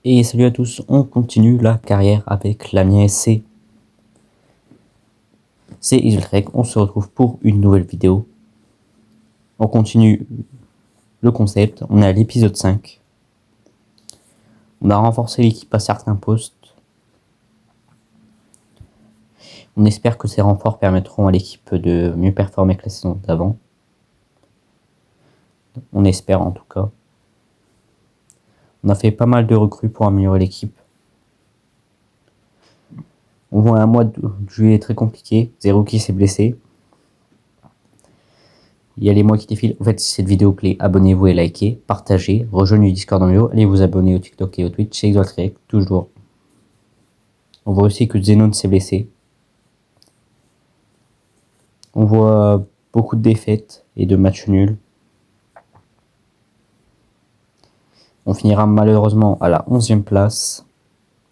Et salut à tous, on continue la carrière avec l'Amiens SC. C'est Isoltrek, on se retrouve pour une nouvelle vidéo. On continue le concept, on est à l'épisode 5. On a renforcé l'équipe à certains postes. On espère que ces renforts permettront à l'équipe de mieux performer que la saison d'avant. On espère en tout cas. On a fait pas mal de recrues pour améliorer l'équipe. On voit un mois de juillet très compliqué, Zero qui s'est blessé. Il y a les mois qui défilent. En fait, si cette vidéo plaît, abonnez-vous et likez, partagez, rejoignez le Discord en vidéo, allez vous abonner au TikTok et au Twitch, c'est Exaltrek, toujours. On voit aussi que Zenon s'est blessé. On voit beaucoup de défaites et de matchs nuls. On finira malheureusement à la 11e place.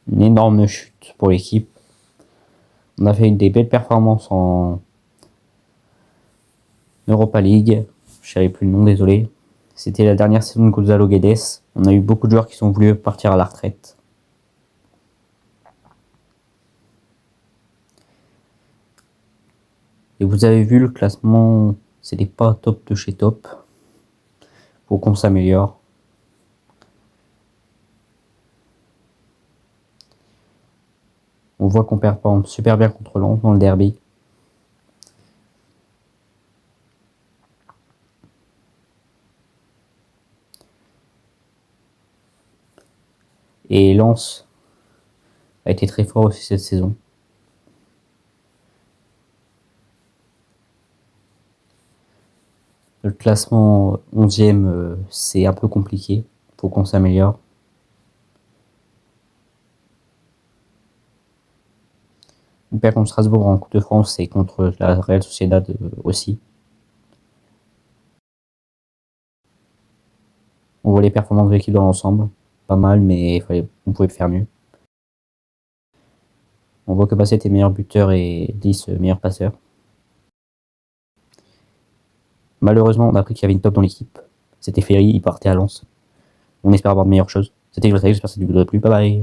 Une énorme chute pour l'équipe. On a fait des belles performances en Europa League. Je ne savais plus le nom, désolé. C'était la dernière saison de Gonzalo Guedes. On a eu beaucoup de joueurs qui sont voulu partir à la retraite. Et vous avez vu le classement, c'était pas top de chez top. Faut qu'on s'améliore. On voit qu'on performe super bien contre Lens dans le derby. Et Lens a été très fort aussi cette saison. Le classement 11e, c'est un peu compliqué. Faut qu'on s'améliore. On perd contre Strasbourg en Coupe de France et contre la Real Sociedad aussi. On voit les performances de l'équipe dans l'ensemble. Pas mal, mais on pouvait faire mieux. On voit que Basset est meilleur buteur et Lys meilleur passeur. Malheureusement, on a appris qu'il y avait une top dans l'équipe. C'était Ferry, il partait à Lens. On espère avoir de meilleures choses. C'était Exaltrek, j'espère que ça vous a plu. Bye bye.